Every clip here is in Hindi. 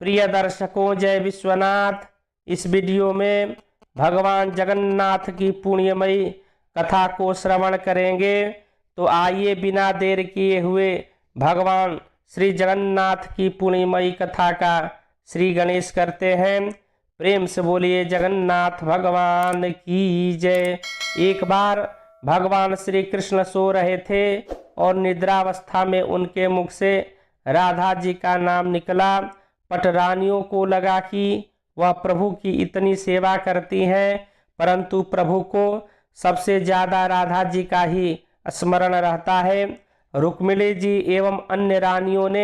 प्रिय दर्शकों, जय विश्वनाथ। इस वीडियो में भगवान जगन्नाथ की पुण्यमयी कथा को श्रवण करेंगे। तो आइए बिना देर किए हुए भगवान श्री जगन्नाथ की पुण्यमयी कथा का श्री गणेश करते हैं। प्रेम से बोलिए जगन्नाथ भगवान की जय। एक बार भगवान श्री कृष्ण सो रहे थे और निद्रावस्था में उनके मुख से राधा जी का नाम निकला। पटरानियों को लगा कि वह प्रभु की इतनी सेवा करती हैं, परंतु प्रभु को सबसे ज्यादा राधा जी का ही स्मरण रहता है। रुक्मिणी जी एवं अन्य रानियों ने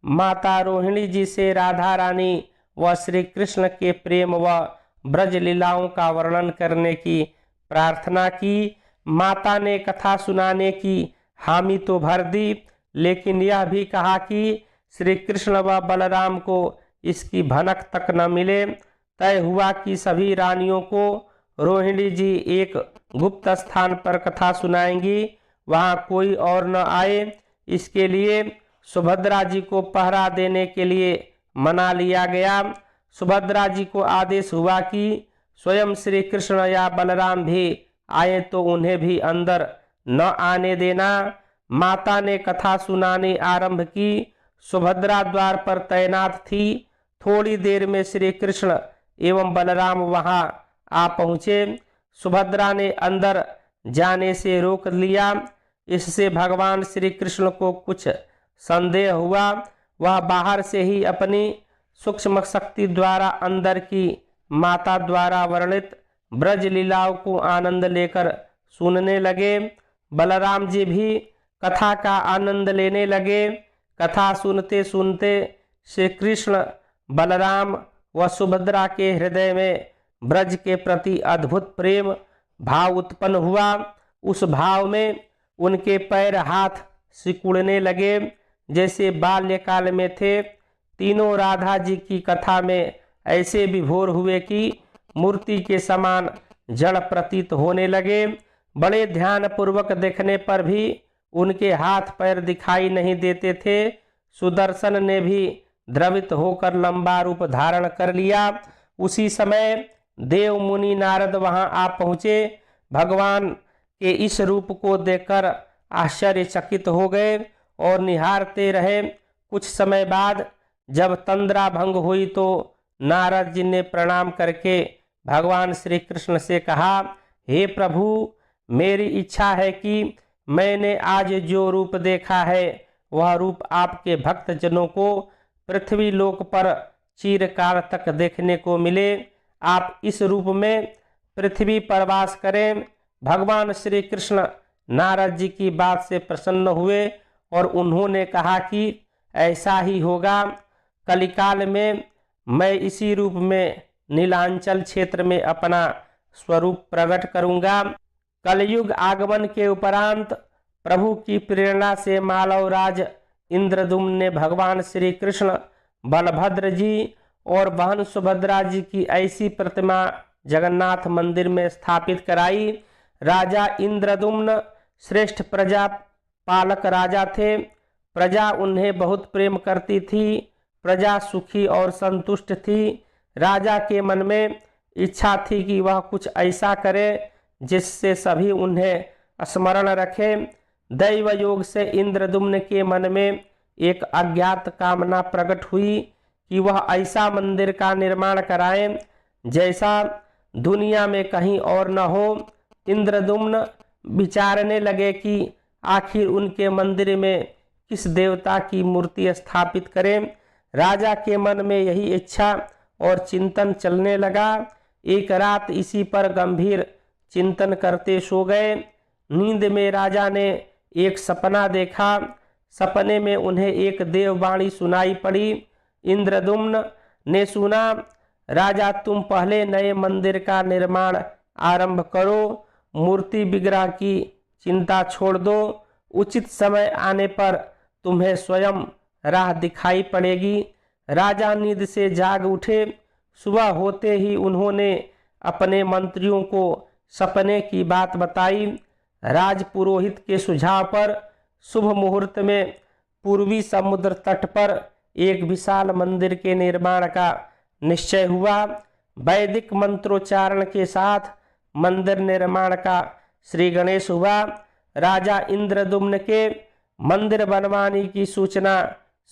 माता रोहिणी जी से राधा रानी व श्री कृष्ण के प्रेम व ब्रज लीलाओं का वर्णन करने की प्रार्थना की। माता ने कथा सुनाने की हामी तो भर दी, लेकिन यह भी कहा कि श्री कृष्ण व बलराम को इसकी भनक तक न मिले। तय हुआ कि सभी रानियों को रोहिणी जी एक गुप्त स्थान पर कथा सुनाएंगी, वहां कोई और न आए। इसके लिए सुभद्रा जी को पहरा देने के लिए मना लिया गया। सुभद्रा जी को आदेश हुआ कि स्वयं श्री कृष्ण या बलराम भी आए तो उन्हें भी अंदर न आने देना। माता ने कथा सुनाने आरंभ की। सुभद्रा द्वार पर तैनात थी। थोड़ी देर में श्री कृष्ण एवं बलराम वहां आ पहुंचे। सुभद्रा ने अंदर जाने से रोक लिया। इससे भगवान श्री कृष्ण को कुछ संदेह हुआ। वह बाहर से ही अपनी सूक्ष्म शक्ति द्वारा अंदर की माता द्वारा वर्णित ब्रज लीलाओं को आनंद लेकर सुनने लगे। बलराम जी भी कथा का आनंद लेने लगे। कथा सुनते सुनते श्री कृष्ण, बलराम व सुभद्रा के हृदय में ब्रज के प्रति अद्भुत प्रेम भाव उत्पन्न हुआ। उस भाव में उनके पैर हाथ सिकुड़ने लगे जैसे बाल्यकाल में थे। तीनों राधा जी की कथा में ऐसे विभोर हुए कि मूर्ति के समान जड़ प्रतीत होने लगे। बड़े ध्यान पूर्वक देखने पर भी उनके हाथ पैर दिखाई नहीं देते थे। सुदर्शन ने भी द्रवित होकर लंबा रूप धारण कर लिया। उसी समय देव मुनि नारद वहां आ पहुंचे। भगवान के इस रूप को देखकर आश्चर्यचकित हो गए और निहारते रहे। कुछ समय बाद जब तंद्रा भंग हुई तो नारद जी ने प्रणाम करके भगवान श्री कृष्ण से कहा, हे प्रभु, मेरी इच्छा है कि मैंने आज जो रूप देखा है वह रूप आपके भक्त जनों को पृथ्वी लोक पर चिरकाल तक देखने को मिले। आप इस रूप में पृथ्वी पर वास करें। भगवान श्री कृष्ण नारद जी की बात से प्रसन्न हुए और उन्होंने कहा कि ऐसा ही होगा। कलिकाल में मैं इसी रूप में नीलांचल क्षेत्र में अपना स्वरूप प्रकट करूंगा। कलयुग आगमन के उपरांत प्रभु की प्रेरणा से मालवराज इंद्रदुम्न ने भगवान श्री कृष्ण, बलभद्र जी और बहन सुभद्रा जी की ऐसी प्रतिमा जगन्नाथ मंदिर में स्थापित कराई। राजा इंद्रदुम्न श्रेष्ठ प्रजा पालक राजा थे। प्रजा उन्हें बहुत प्रेम करती थी। प्रजा सुखी और संतुष्ट थी। राजा के मन में इच्छा थी कि वह कुछ ऐसा करे जिससे सभी उन्हें स्मरण रखें। दैव योग से इंद्रदुम्न के मन में एक अज्ञात कामना प्रकट हुई कि वह ऐसा मंदिर का निर्माण कराएं जैसा दुनिया में कहीं और न हो। इंद्रदुम्न विचारने लगे कि आखिर उनके मंदिर में किस देवता की मूर्ति स्थापित करें। राजा के मन में यही इच्छा और चिंतन चलने लगा। एक रात इसी पर गंभीर चिंतन करते सो गए। नींद में राजा ने एक सपना देखा। सपने में उन्हें एक देववाणी सुनाई पड़ी। इंद्रदुम्न ने सुना, राजा, तुम पहले नए मंदिर का निर्माण आरंभ करो। मूर्ति विग्रह की चिंता छोड़ दो। उचित समय आने पर तुम्हें स्वयं राह दिखाई पड़ेगी। राजा नींद से जाग उठे। सुबह होते ही उन्होंने अपने मंत्रियों को सपने की बात बताई। राजपुरोहित के सुझाव पर शुभ मुहूर्त में पूर्वी समुद्र तट पर एक विशाल मंदिर के निर्माण का निश्चय हुआ। वैदिक मंत्रोच्चारण के साथ मंदिर निर्माण का श्री गणेश हुआ। राजा इंद्रदुम्न के मंदिर बनवाने की सूचना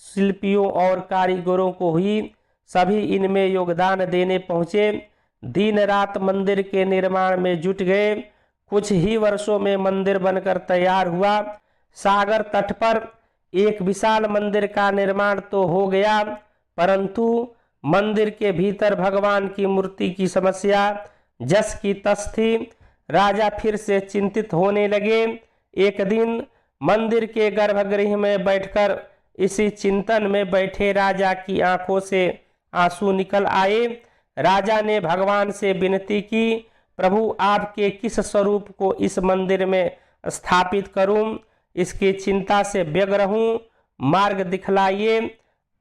शिल्पियों और कारीगरों को हुई। सभी इनमें योगदान देने पहुंचे। दिन रात मंदिर के निर्माण में जुट गए। कुछ ही वर्षों में मंदिर बनकर तैयार हुआ। सागर तट पर एक विशाल मंदिर का निर्माण तो हो गया, परंतु मंदिर के भीतर भगवान की मूर्ति की समस्या जस की तस थी। राजा फिर से चिंतित होने लगे। एक दिन मंदिर के गर्भगृह में बैठकर इसी चिंतन में बैठे राजा की आंखों से आंसू निकल आए। राजा ने भगवान से विनती की, प्रभु आपके किस स्वरूप को इस मंदिर में स्थापित करूं? इसकी चिंता से व्यग्र हूं, मार्ग दिखलाइए।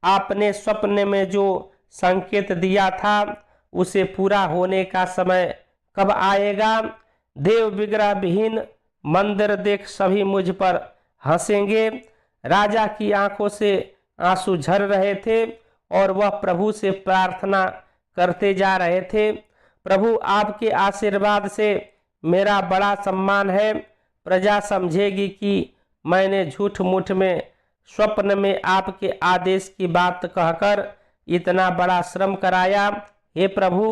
आपने स्वप्न में जो संकेत दिया था उसे पूरा होने का समय कब आएगा? देव विग्रह विहीन मंदिर देख सभी मुझ पर हंसेंगे। राजा की आंखों से आंसू झर रहे थे और वह प्रभु से प्रार्थना करते जा रहे थे, प्रभु आपके आशीर्वाद से मेरा बड़ा सम्मान है। प्रजा समझेगी कि मैंने झूठ मूठ में स्वप्न में आपके आदेश की बात कहकर इतना बड़ा श्रम कराया। हे प्रभु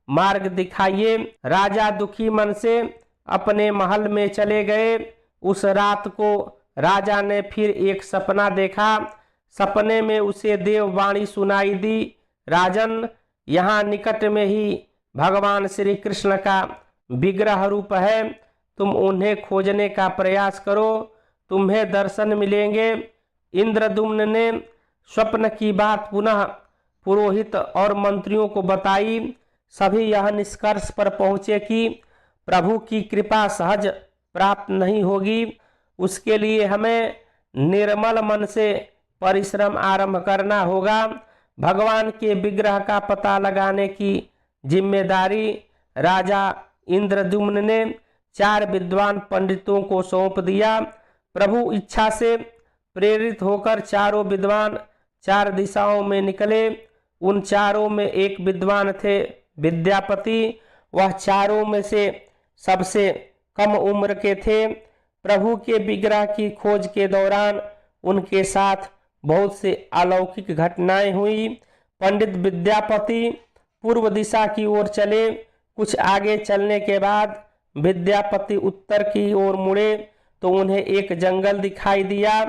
मार्ग दिखाइए। राजा दुखी मन से अपने महल में चले गए। उस रात को राजा ने फिर एक सपना देखा। सपने में उसे देववाणी सुनाई दी, राजन यहाँ निकट में ही भगवान श्री कृष्ण का विग्रह रूप है, तुम उन्हें खोजने का प्रयास करो, तुम्हें दर्शन मिलेंगे। इंद्रदुम्न ने स्वप्न की बात पुनः पुरोहित और मंत्रियों को बताई। सभी यह निष्कर्ष पर पहुंचे कि प्रभु की कृपा सहज प्राप्त नहीं होगी। उसके लिए हमें निर्मल मन से परिश्रम आरंभ करना होगा। भगवान के विग्रह का पता लगाने की जिम्मेदारी राजा इंद्रदुम्न ने 4 विद्वान पंडितों को सौंप दिया। प्रभु इच्छा से प्रेरित होकर चारों विद्वान 4 दिशाओं में निकले। उन चारों में एक विद्वान थे विद्यापति। वह चारों में से सबसे कम उम्र के थे। प्रभु के विग्रह की खोज के दौरान उनके साथ बहुत से अलौकिक घटनाएं हुई। पंडित विद्यापति पूर्व दिशा की ओर चले। कुछ आगे चलने के बाद विद्यापति उत्तर की ओर मुड़े तो उन्हें एक जंगल दिखाई दिया।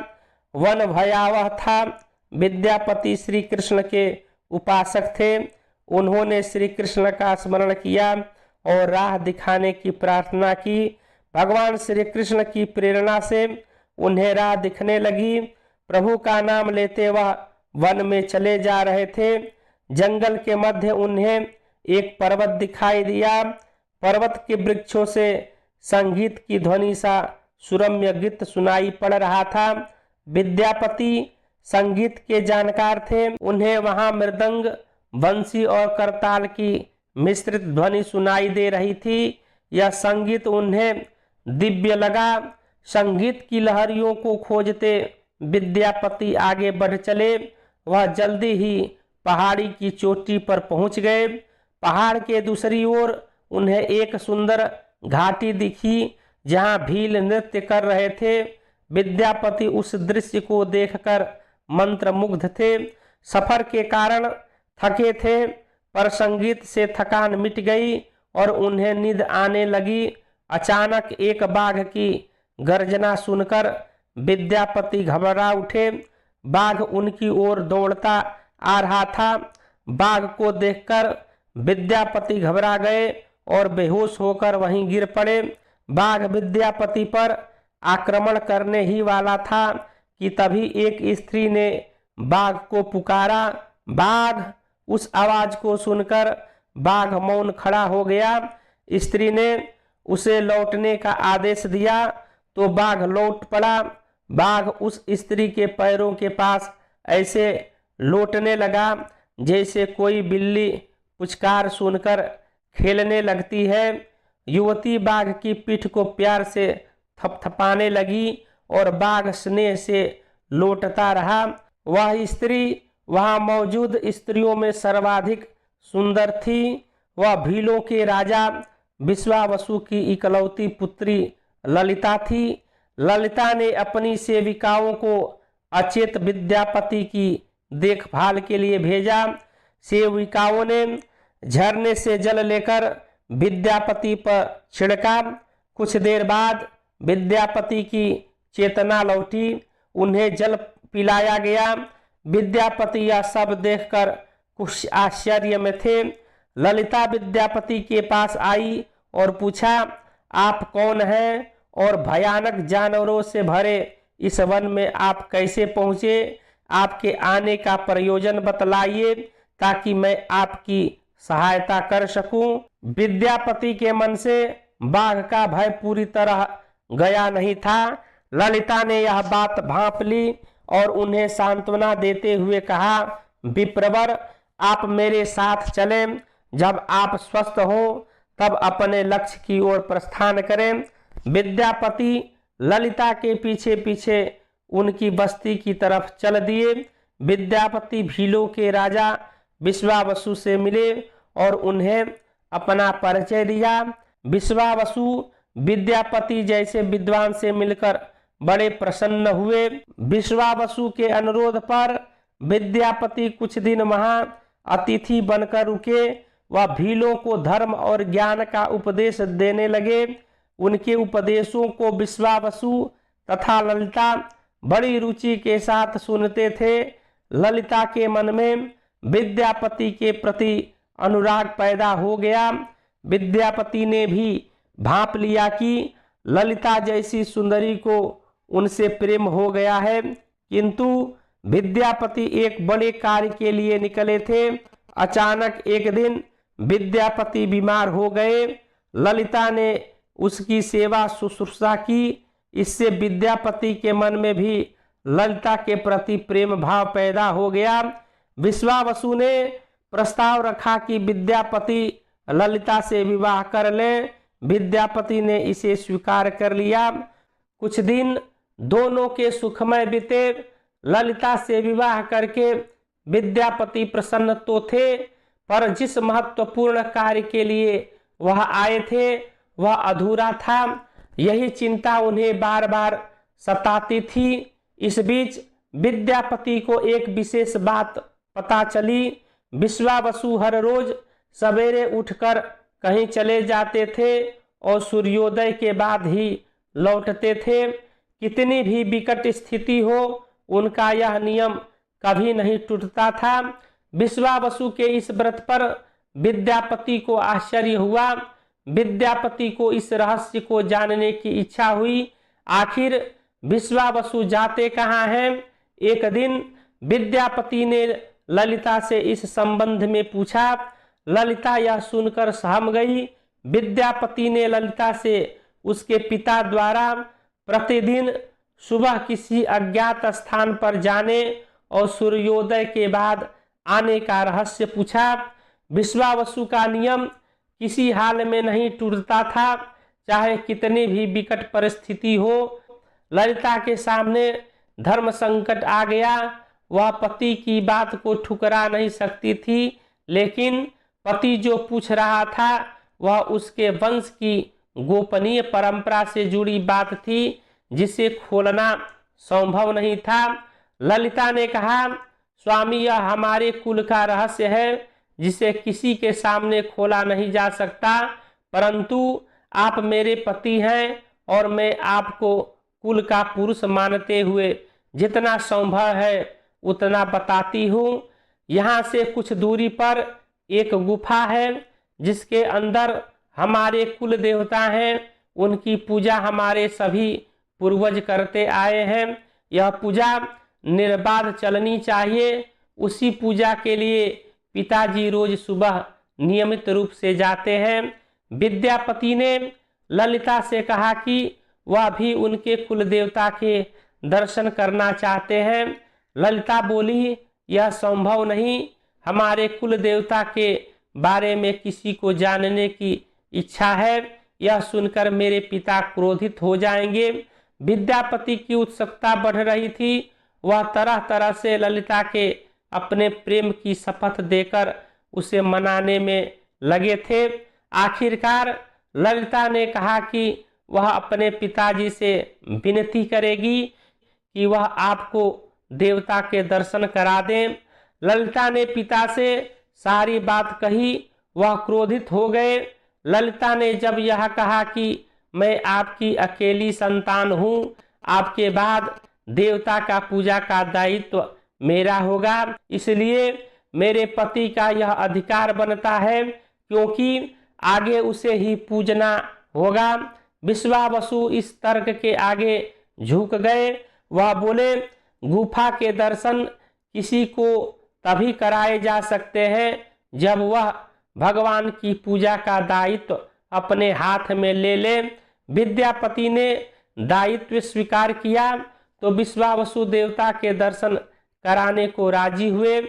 वन भयावह था। विद्यापति श्री कृष्ण के उपासक थे। उन्होंने श्री कृष्ण का स्मरण किया और राह दिखाने की प्रार्थना की। भगवान श्री कृष्ण की प्रेरणा से उन्हें राह दिखने लगी। प्रभु का नाम लेते वह वन में चले जा रहे थे। जंगल के मध्य उन्हें एक पर्वत दिखाई दिया। पर्वत के वृक्षों से संगीत की ध्वनि सा सुरम्य गीत सुनाई पड़ रहा था। विद्यापति संगीत के जानकार थे। उन्हें वहां मृदंग, बंसी और करताल की मिश्रित ध्वनि सुनाई दे रही थी। यह संगीत उन्हें दिव्य लगा। संगीत की लहरियों को खोजते विद्यापति आगे बढ़ चले। वह जल्दी ही पहाड़ी की चोटी पर पहुंच गए। पहाड़ के दूसरी ओर उन्हें एक सुंदर घाटी दिखी जहां भील नृत्य कर रहे थे। विद्यापति उस दृश्य को देखकर मंत्रमुग्ध थे। सफर के कारण थके थे, पर संगीत से थकान मिट गई और उन्हें नींद आने लगी। अचानक एक बाघ की गर्जना सुनकर विद्यापति घबरा उठे। बाघ उनकी ओर दौड़ता आ रहा था। बाघ को देखकर विद्यापति घबरा गए और बेहोश होकर वहीं गिर पड़े। बाघ विद्यापति पर आक्रमण करने ही वाला था कि तभी एक स्त्री ने बाघ को पुकारा। बाघ! उस आवाज को सुनकर बाघ मौन खड़ा हो गया। स्त्री ने उसे लौटने का आदेश दिया तो बाघ लौट पड़ा। बाघ उस स्त्री के पैरों के पास ऐसे लौटने लगा जैसे कोई बिल्ली पुचकार सुनकर खेलने लगती है। युवती बाघ की पीठ को प्यार से थपथपाने लगी और बाघ स्नेह से लौटता रहा। वह स्त्री वहां मौजूद स्त्रियों में सर्वाधिक सुंदर थी। वह भीलों के राजा विश्वावसु की इकलौती पुत्री ललिता थी। ललिता ने अपनी सेविकाओं को अचेत विद्यापति की देखभाल के लिए भेजा। सेविकाओं ने झरने से जल लेकर विद्यापति पर छिड़का। कुछ देर बाद विद्यापति की चेतना लौटी, उन्हें जल पिलाया गया। विद्यापति यह सब देखकर कुछ आश्चर्य में थे। ललिता विद्यापति के पास आई और पूछा, आप कौन हैं और भयानक जानवरों से भरे इस वन में आप कैसे पहुंचे? आपके आने का प्रयोजन बतलाइए ताकि मैं आपकी सहायता कर सकूं। विद्यापति के मन से बाघ का भय पूरी तरह गया नहीं था। ललिता ने यह बात भांप ली और उन्हें सांत्वना देते हुए कहा, विप्रवर, आप मेरे साथ चलें। जब आप स्वस्थ हो तब अपने लक्ष्य की ओर प्रस्थान करें। विद्यापति ललिता के पीछे पीछे उनकी बस्ती की तरफ चल दिए। विद्यापति भीलों के राजा विश्वावसु से मिले और उन्हें अपना परिचय दिया। विश्वावसु विद्यापति जैसे विद्वान से मिलकर बड़े प्रसन्न हुए। विश्वावसु के अनुरोध पर विद्यापति कुछ दिन वहां अतिथि बनकर रुके। वह भीलों को धर्म और ज्ञान का उपदेश देने लगे। उनके उपदेशों को विश्वावसु तथा ललिता बड़ी रुचि के साथ सुनते थे। ललिता के मन में विद्यापति के प्रति अनुराग पैदा हो गया। विद्यापति ने भी भांप लिया कि ललिता जैसी सुंदरी को उनसे प्रेम हो गया है, किंतु विद्यापति एक बड़े कार्य के लिए निकले थे। अचानक एक दिन विद्यापति बीमार हो गए। ललिता ने उसकी सेवा शुश्रूषा की। इससे विद्यापति के मन में भी ललिता के प्रति प्रेम भाव पैदा हो गया। विश्वावसु ने प्रस्ताव रखा कि विद्यापति ललिता से विवाह कर ले। विद्यापति ने इसे स्वीकार कर लिया। कुछ दिन दोनों के सुखमय बीते। ललिता से विवाह करके विद्यापति प्रसन्न तो थे, पर जिस महत्वपूर्ण कार्य के लिए वह आए थे वह अधूरा था। यही चिंता उन्हें बार बार सताती थी। इस बीच विद्यापति को एक विशेष बात पता चली। विश्वावसु हर रोज सवेरे उठकर कहीं चले जाते थे और सूर्योदय के बाद ही लौटते थे। कितनी भी विकट स्थिति हो, उनका यह नियम कभी नहीं टूटता था। विश्वावसु के इस व्रत पर विद्यापति को आश्चर्य हुआ। विद्यापति को इस रहस्य को जानने की इच्छा हुई। आखिर विश्वावसु जाते कहाँ हैं? एक दिन विद्यापति ने ललिता से इस संबंध में पूछा। ललिता यह सुनकर सहम गई। विद्यापति ने ललिता से उसके पिता द्वारा प्रतिदिन सुबह किसी अज्ञात स्थान पर जाने और सूर्योदय के बाद आने का रहस्य पूछा। विश्वावसु का नियम किसी हाल में नहीं टूटता था, चाहे कितनी भी विकट परिस्थिति हो। ललिता के सामने धर्म संकट आ गया। वह पति की बात को ठुकरा नहीं सकती थी, लेकिन पति जो पूछ रहा था वह उसके वंश की गोपनीय परंपरा से जुड़ी बात थी, जिसे खोलना संभव नहीं था। ललिता ने कहा, स्वामी, यह हमारे कुल का रहस्य है जिसे किसी के सामने खोला नहीं जा सकता, परंतु आप मेरे पति हैं और मैं आपको कुल का पुरुष मानते हुए जितना संभव है उतना बताती हूँ। यहाँ से कुछ दूरी पर एक गुफा है जिसके अंदर हमारे कुल देवता हैं। उनकी पूजा हमारे सभी पूर्वज करते आए हैं। यह पूजा निर्बाध चलनी चाहिए। उसी पूजा के लिए पिताजी रोज सुबह नियमित रूप से जाते हैं। विद्यापति ने ललिता से कहा कि वह भी उनके कुल देवता के दर्शन करना चाहते हैं। ललिता बोली, यह संभव नहीं। हमारे कुल देवता के बारे में किसी को जानने की इच्छा है। यह सुनकर मेरे पिता क्रोधित हो जाएंगे। विद्यापति की उत्सुकता बढ़ रही थी। वह तरह तरह से ललिता के अपने प्रेम की शपथ देकर उसे मनाने में लगे थे। आखिरकार ललिता ने कहा कि वह अपने पिताजी से विनती करेगी कि वह आपको देवता के दर्शन करा दें। ललिता ने पिता से सारी बात कही। वह क्रोधित हो गए। ललिता ने जब यह कहा कि मैं आपकी अकेली संतान हूँ, आपके बाद देवता का पूजा का दायित्व मेरा होगा, इसलिए मेरे पति का यह अधिकार बनता है क्योंकि आगे उसे ही पूजना होगा। विश्वावसु इस तर्क के आगे झुक गए। वह बोले, गुफा के दर्शन किसी को तभी कराए जा सकते हैं जब वह भगवान की पूजा का दायित्व अपने हाथ में ले ले। विद्यापति ने दायित्व स्वीकार किया तो विश्वावसु देवता के दर्शन कराने को राजी हुए।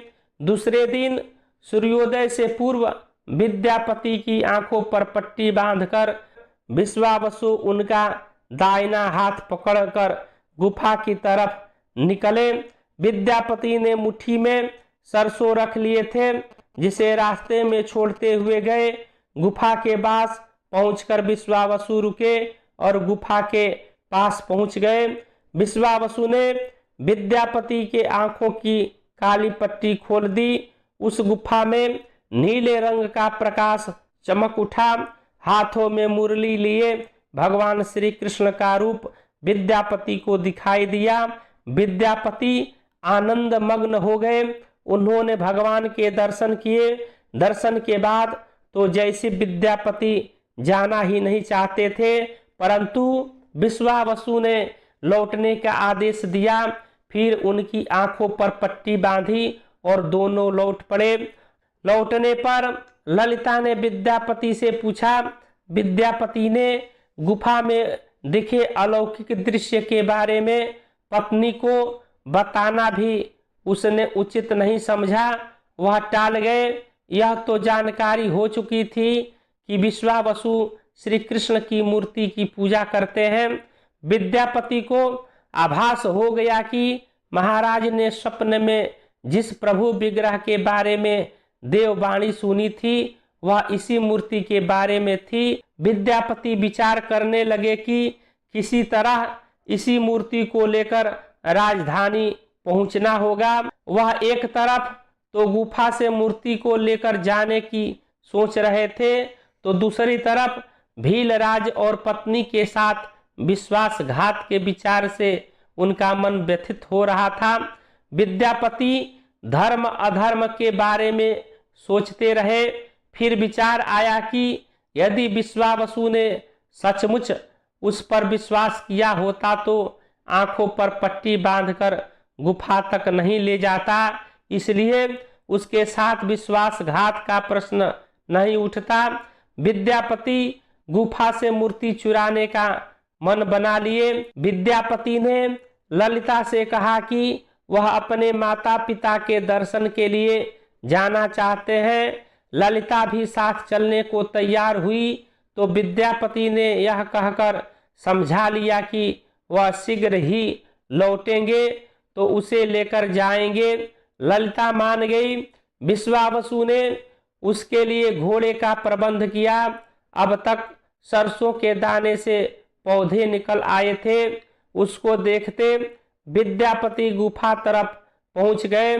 दूसरे दिन सूर्योदय से पूर्व विद्यापति की आंखों पर पट्टी बांधकर विश्वावसु उनका दाहिना हाथ पकड़कर गुफा की तरफ निकले। विद्यापति ने मुट्ठी में सरसों रख लिए थे जिसे रास्ते में छोड़ते हुए गए। गुफा के पास पहुंचकर विश्वावसु रुके और गुफा के पास पहुंच गए। विश्वावसु ने विद्यापति के आंखों की काली पट्टी खोल दी। उस गुफा में नीले रंग का प्रकाश चमक उठा। हाथों में मुरली लिए भगवान श्री कृष्ण का रूप विद्यापति को दिखाई दिया। विद्यापति आनंद मग्न हो गए। उन्होंने भगवान के दर्शन किए। दर्शन के बाद तो जैसे विद्यापति जाना ही नहीं चाहते थे, परंतु विश्वावसु ने लौटने का आदेश दिया। फिर उनकी आंखों पर पट्टी बांधी और दोनों लौट पड़े। लौटने पर ललिता ने विद्यापति से पूछा। विद्यापति ने गुफा में दिखे अलौकिक दृश्य के बारे में पत्नी को बताना भी उसने उचित नहीं समझा। वह टाल गए। यह तो जानकारी हो चुकी थी कि विश्वावसु श्री कृष्ण की मूर्ति की पूजा करते हैं। विद्यापति को आभास हो गया कि महाराज ने स्वप्न में जिस प्रभु विग्रह के बारे में देववाणी सुनी थी वह इसी मूर्ति के बारे में थी। विद्यापति विचार करने लगे कि किसी तरह इसी मूर्ति को लेकर राजधानी पहुंचना होगा। वह एक तरफ तो गुफा से मूर्ति को लेकर जाने की सोच रहे थे, तो दूसरी तरफ भीलराज और पत्नी के साथ विश्वासघात के विचार से उनका मन व्यथित हो रहा था। विद्यापति धर्म अधर्म के बारे में सोचते रहे। फिर विचार आया कि यदि विश्वावसु ने सचमुच उस पर विश्वास किया होता तो आंखों पर पट्टी बांधकर गुफा तक नहीं ले जाता, इसलिए उसके साथ विश्वासघात का प्रश्न नहीं उठता। विद्यापति गुफा से मूर्ति चुराने का मन बना लिए। विद्यापति ने ललिता से कहा कि वह अपने माता पिता के दर्शन के लिए जाना चाहते हैं। ललिता भी साथ चलने को तैयार हुई तो विद्यापति ने यह कहकर समझा लिया कि वह शीघ्र ही लौटेंगे तो उसे लेकर जाएंगे। ललिता मान गई। विश्वावसु ने उसके लिए घोड़े का प्रबंध किया। अब तक सरसों के दाने से पौधे निकल आए थे। उसको देखते विद्यापति गुफा तरफ पहुंच गए।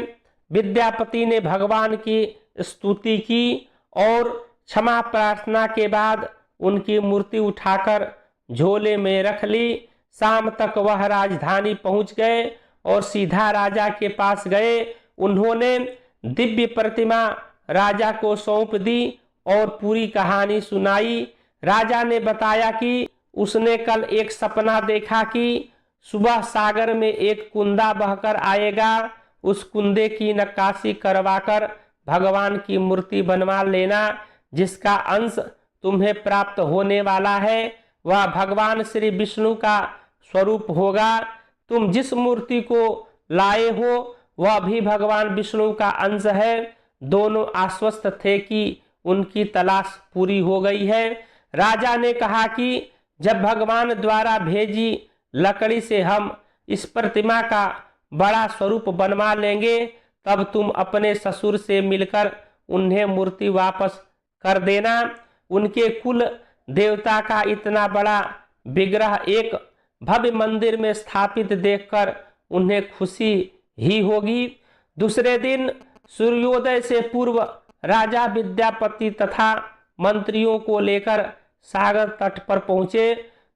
विद्यापति ने भगवान की स्तुति की और क्षमा प्रार्थना के बाद उनकी मूर्ति उठाकर झोले में रख ली। शाम तक वह राजधानी पहुंच गए और सीधा राजा के पास गए। उन्होंने दिव्य प्रतिमा राजा को सौंप दी और पूरी कहानी सुनाई। राजा ने बताया कि उसने कल एक सपना देखा कि सुबह सागर में एक कुंदा बहकर आएगा। उस कुंदे की नक्काशी करवाकर भगवान की मूर्ति बनवा लेना। जिसका अंश तुम्हें प्राप्त होने वाला है वह भगवान श्री विष्णु का स्वरूप होगा। तुम जिस मूर्ति को लाए हो वह भी भगवान विष्णु का अंश है। दोनों आश्वस्त थे कि उनकी तलाश पूरी हो गई है। राजा ने कहा कि जब भगवान द्वारा भेजी लकड़ी से हम इस प्रतिमा का बड़ा स्वरूप बनवा लेंगे तब तुम अपने ससुर से मिलकर उन्हें मूर्ति वापस कर देना। उनके कुल देवता का इतना बड़ा विग्रह एक भव्य मंदिर में स्थापित देखकर उन्हें खुशी ही होगी। दूसरे दिन सूर्योदय से पूर्व राजा विद्यापति तथा मंत्रियों को लेकर सागर तट पर पहुंचे।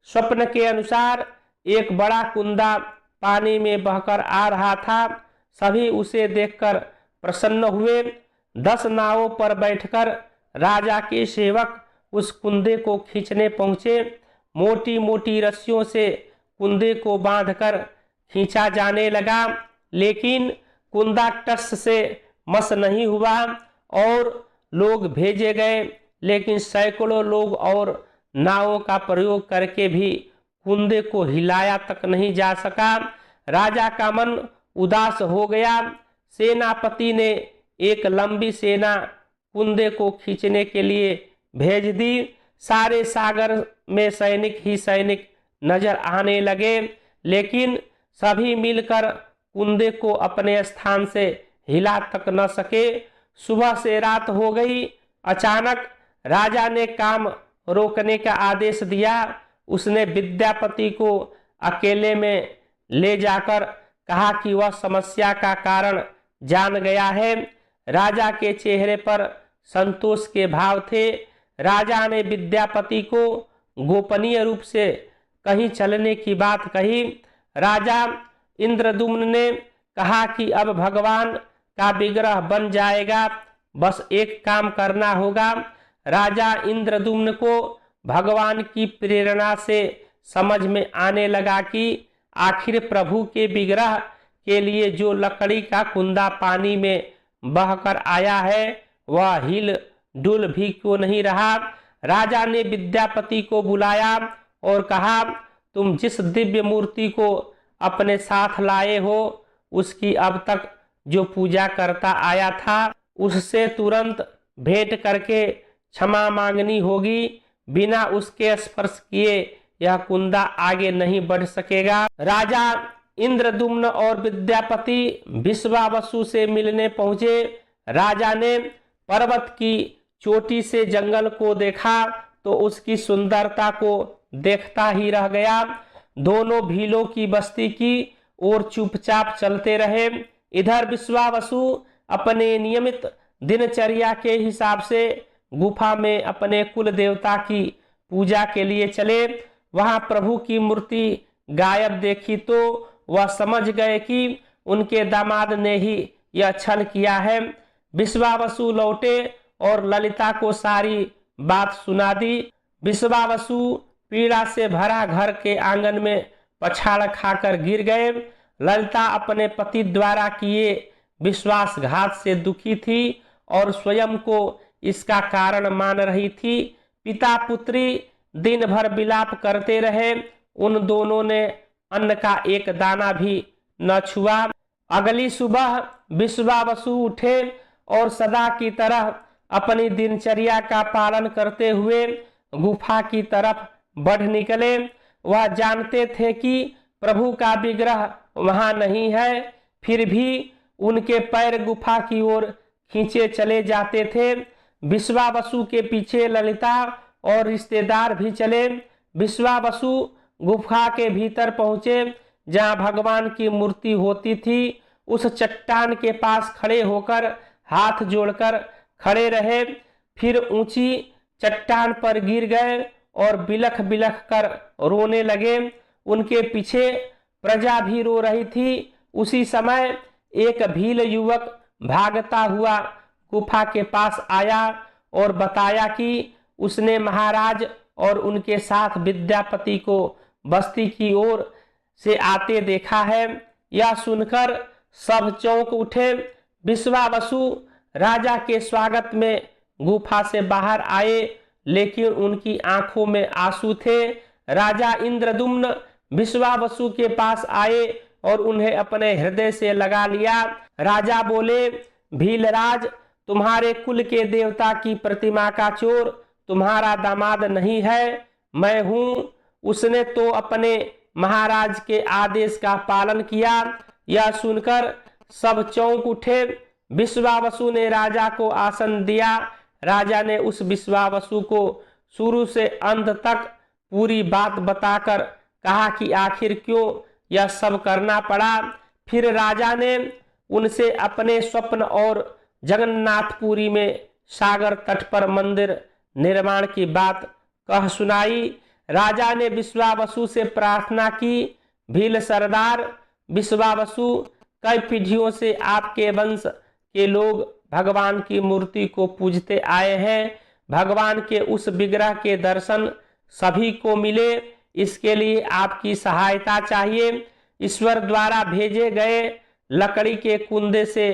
स्वप्न के अनुसार एक बड़ा कुंदा पानी में बहकर आ रहा था। सभी उसे देखकर प्रसन्न हुए। 10 नावों पर बैठकर राजा के सेवक उस कुंदे को खींचने पहुंचे। मोटी मोटी रस्सियों से कुंदे को बांधकर खींचा जाने लगा, लेकिन कुंदा टस से मस नहीं हुआ और लोग भेजे गए, लेकिन सैकड़ों लोग और नावों का प्रयोग करके भी कुंदे को हिलाया तक नहीं जा सका। राजा का मन उदास हो गया। सेनापति ने एक लंबी सेना कुंदे को खींचने के लिए भेज दी। सारे सागर में सैनिक ही सैनिक नजर आने लगे, लेकिन सभी मिलकर कुंदे को अपने स्थान से हिला तक न सके। सुबह से रात हो गई। अचानक राजा ने काम रोकने का आदेश दिया। उसने विद्यापति को अकेले में ले जाकर कहा कि वह समस्या का कारण जान गया है। राजा के चेहरे पर संतोष के भाव थे। राजा ने विद्यापति को गोपनीय रूप से कहीं चलने की बात कही। राजा इंद्रदुम्न ने कहा कि अब भगवान का विग्रह बन जाएगा, बस एक काम करना होगा। राजा इंद्रदुम्न को भगवान की प्रेरणा से समझ में आने लगा कि आखिर प्रभु के विग्रह के लिए जो लकड़ी का कुंदा पानी में बहकर आया है वह हिल डुल भी क्यों नहीं रहा। राजा ने विद्यापति को बुलाया और कहा, तुम जिस दिव्य मूर्ति को अपने साथ लाए हो उसकी अब तक जो पूजा करता आया था उससे तुरंत भेंट करके क्षमा मांगनी होगी। बिना उसके स्पर्श किए यह कुंदा आगे नहीं बढ़ सकेगा। राजा इंद्रदुम्न और विद्यापति विश्वावसु से मिलने पहुंचे। राजा ने पर्वत की चोटी से जंगल को देखा तो उसकी सुंदरता को देखता ही रह गया। दोनों भीलों की बस्ती की ओर चुपचाप चलते रहे। इधर विश्वावसु अपने नियमित दिनचर्या के हिसाब से गुफा में अपने कुल देवता की पूजा के लिए चले। वहां प्रभु की मूर्ति गायब देखी तो वह समझ गए कि उनके दामाद ने ही यह छल किया है। विश्वावसु लौटे और ललिता को सारी बात सुना दी। विश्वावसु पीड़ा से भरा घर के आंगन में पछाड़ खाकर गिर गए। ललिता अपने पति द्वारा किए विश्वासघात से दुखी थी और स्वयं को इसका कारण मान रही थी। पिता पुत्री दिन भर विलाप करते रहे। उन दोनों ने अन्न का एक दाना भी न छुआ। अगली सुबह विश्वावसु उठे और सदा की तरह अपनी दिनचर्या का पालन करते हुए गुफा की तरफ बढ़ निकले। वह जानते थे कि प्रभु का विग्रह वहां नहीं है, फिर भी उनके पैर गुफा की ओर खींचे चले जाते थे। विश्वावसु के पीछे ललिता और रिश्तेदार भी चले। विश्वावसु गुफा के भीतर पहुंचे जहां भगवान की मूर्ति होती थी। उस चट्टान के पास खड़े होकर हाथ जोड़कर खड़े रहे, फिर ऊंची चट्टान पर गिर गए और बिलख बिलख कर रोने लगे। उनके पीछे प्रजा भी रो रही थी। उसी समय एक भील युवक भागता हुआ गुफा के पास आया और बताया कि उसने महाराज और उनके साथ विद्यापति को बस्ती की ओर से आते देखा है। यह सुनकर सब चौंक उठे। विश्वावसु राजा के स्वागत में गुफा से बाहर आए, लेकिन उनकी आंखों में आंसू थे। राजा इंद्रदुम्न विश्वावसु के पास आए और उन्हें अपने हृदय से लगा लिया। राजा बोले, भीलराज, तुम्हारे कुल के देवता की प्रतिमा का चोर तुम्हारा दामाद नहीं है, मैं हूं। उसने तो अपने महाराज के आदेश का पालन किया। यह सुनकर सब चौंक उठे। विश्वावसु ने राजा को आसन दिया। राजा ने उस विश्वावसु को शुरू से अंत तक पूरी बात बताकर कहा कि आखिर क्यों यह सब करना पड़ा। फिर राजा ने उनसे अपने स्वप्न और जगन्नाथपुरी में सागर तट पर मंदिर निर्माण की बात कह सुनाई। राजा ने विश्वावसु से प्रार्थना की, भील सरदार विश्वावसु, कई पीढ़ियों से आपके वंश के लोग भगवान की मूर्ति को पूजते आए हैं। भगवान के उस विग्रह के दर्शन सभी को मिले, इसके लिए आपकी सहायता चाहिए। ईश्वर द्वारा भेजे गए लकड़ी के कुंदे से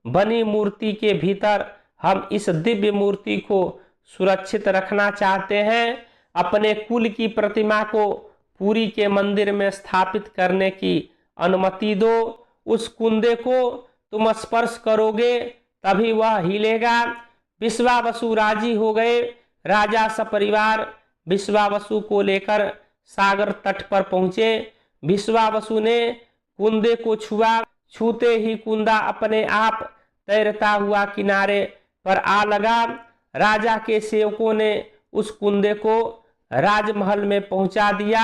बनी मूर्ति के भीतर हम इस दिव्य मूर्ति को सुरक्षित रखना चाहते हैं। अपने कुल की प्रतिमा को पुरी के मंदिर में स्थापित करने की अनुमति दो। उस कुंदे को तुम स्पर्श करोगे तभी वह हिलेगा। विश्वावसु राजी हो गए। राजा सपरिवार विश्वावसु को लेकर सागर तट पर पहुंचे। विश्वावसु ने कुंदे को छुआ। छूते ही कुंदा अपने आप तैरता हुआ किनारे पर आ लगा। राजा के सेवकों ने उस कुंदे को राजमहल में पहुंचा दिया।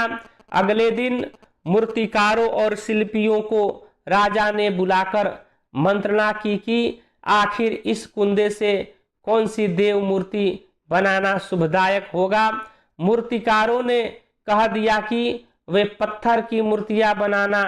अगले दिन मूर्तिकारों और शिल्पियों को राजा ने बुलाकर मंत्रणा की कि आखिर इस कुंदे से कौन सी देव मूर्ति बनाना शुभदायक होगा। मूर्तिकारों ने कह दिया कि वे पत्थर की मूर्तियां बनाना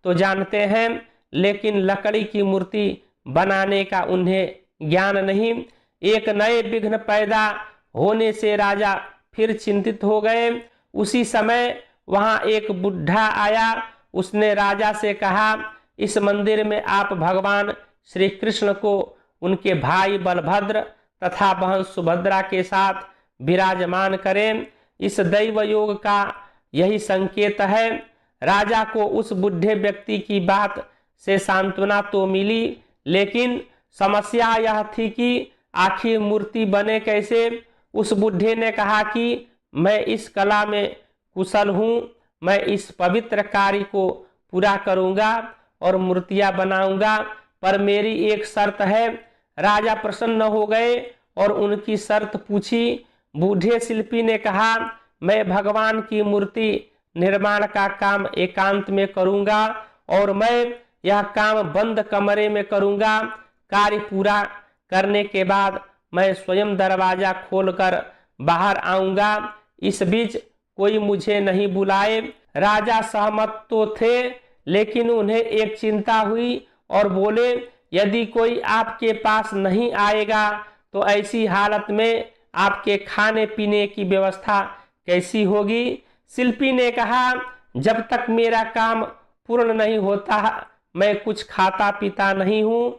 तो जानते हैं, लेकिन लकड़ी की मूर्ति बनाने का उन्हें ज्ञान नहीं। एक नए विघ्न पैदा होने से राजा फिर चिंतित हो गए। उसी समय वहां एक बुढ़ा आया। उसने राजा से कहा, इस मंदिर में आप भगवान श्री कृष्ण को उनके भाई बलभद्र तथा बहन सुभद्रा के साथ विराजमान करें। इस दैव योग का यही संकेत है। राजा को उस बुढ़े व्यक्ति की बात से सांत्वना तो मिली, लेकिन समस्या यह थी कि आखिर मूर्ति बने कैसे। उस बुढ़े ने कहा कि मैं इस कला में कुशल हूँ, मैं इस पवित्र कार्य को पूरा करूँगा और मूर्तियाँ बनाऊंगा, पर मेरी एक शर्त है। राजा प्रसन्न हो गए और उनकी शर्त पूछी। बूढ़े शिल्पी ने कहा, मैं भगवान की मूर्ति निर्माण का काम एकांत में करूँगा और मैं यह काम बंद कमरे में करूँगा। कार्य पूरा करने के बाद मैं स्वयं दरवाजा खोलकर बाहर आऊँगा। इस बीच कोई मुझे नहीं बुलाए। राजा सहमत तो थे, लेकिन उन्हें एक चिंता हुई और बोले, यदि कोई आपके पास नहीं आएगा तो ऐसी हालत में आपके खाने पीने की व्यवस्था कैसी होगी। शिल्पी ने कहा, जब तक मेरा काम पूर्ण नहीं होता मैं कुछ खाता पीता नहीं हूँ।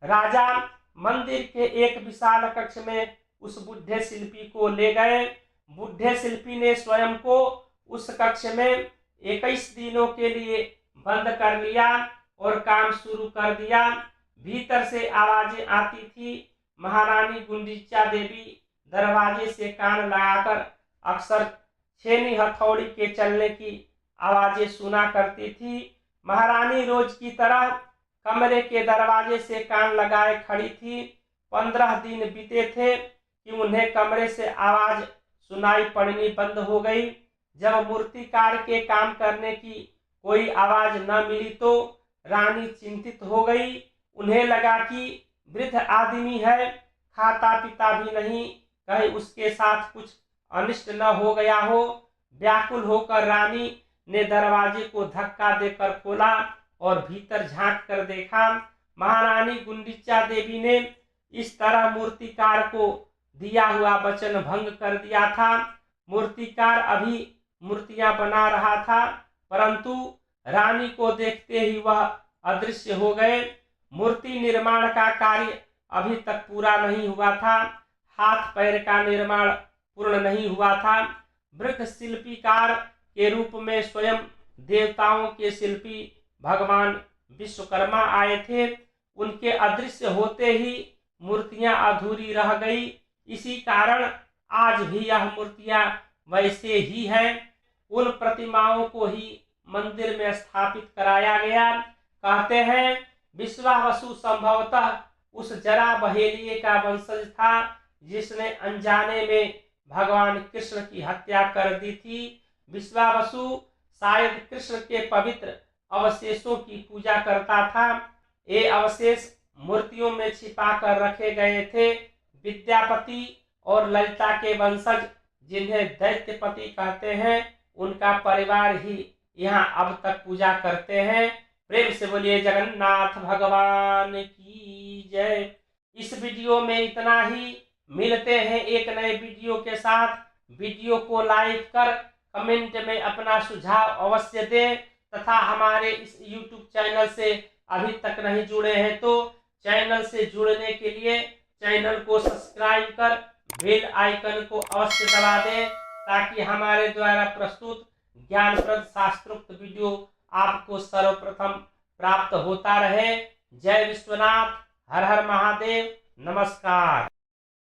राजा मंदिर के एक विशाल कक्ष में उस बुढ़े शिल्पी को ले गए। बुढ़े शिल्पी ने स्वयं को उस कक्ष में 21 दिनों के लिए बंद कर लिया और काम शुरू कर दिया। भीतर से आवाजें आती थी। महारानी गुंडीचा देवी दरवाजे से कान लगाकर अक्सर छेनी हथौड़ी के चलने की आवाजें सुना करती थी। महारानी रोज की तरह कमरे के दरवाजे से कान लगाए खड़ी थी। 15 दिन बीते थे कि उन्हें कमरे से आवाज सुनाई पड़नी बंद हो गई। जब मूर्तिकार के काम करने की कोई आवाज न मिली तो रानी चिंतित हो गई। उन्हें लगा कि वृद्ध आदमी है, खाता पीता भी नहीं, कहीं उसके साथ कुछ अनिष्ट न हो गया हो। व्याकुल होकर रानी ने दरवाजे को धक्का देकर खोला और भीतर झांक कर देखा। महारानी गुंडीचा देवी ने इस तरह मूर्तिकार को दिया हुआ वचन भंग कर दिया था। मूर्तिकार अभी मूर्तियां बना रहा था, परंतु रानी को देखते ही वह अदृश्य हो गए। मूर्ति निर्माण का कार्य अभी तक पूरा नहीं हुआ था। हाथ पैर का निर्माण पूर्ण नहीं हुआ था। वृद्ध शिल्पीकार के रूप में स्वयं देवताओं के शिल्पी भगवान विश्वकर्मा आए थे। उनके अदृश्य होते ही मूर्तियां अधूरी रह गई। इसी कारण आज भी यह मूर्तियां वैसे ही हैं। उन प्रतिमाओं को ही मंदिर में स्थापित कराया गया। कहते हैं विश्वावसु संभवतः उस जरा बहेलिये का वंशज था जिसने अनजाने में भगवान कृष्ण की हत्या कर दी थी। विश्वावसु शायद कृष्ण के पवित्र अवशेषों की पूजा करता था। ये अवशेष मूर्तियों में छिपा कर रखे गए थे। विद्यापति और ललिता के वंशज जिन्हें दैत्यपति कहते हैं, उनका परिवार ही यहाँ अब तक पूजा करते हैं। प्रेम से बोलिए जगन्नाथ भगवान की जय। इस वीडियो में इतना ही। मिलते हैं एक नए वीडियो के साथ। वीडियो को लाइक कर कमेंट में अपना सुझाव अवश्य दें तथा हमारे इस YouTube चैनल से अभी तक नहीं जुड़े हैं तो चैनल से जुड़ने के लिए चैनल को सब्सक्राइब कर बेल आइकन को अवश्य दबा दें ताकि हमारे द्वारा प्रस्तुत ज्ञानप्रद शास्त्रोक्त वीडियो आपको सर्वप्रथम प्राप्त होता रहे। जय विश्वनाथ, हर हर महादेव, नमस्कार।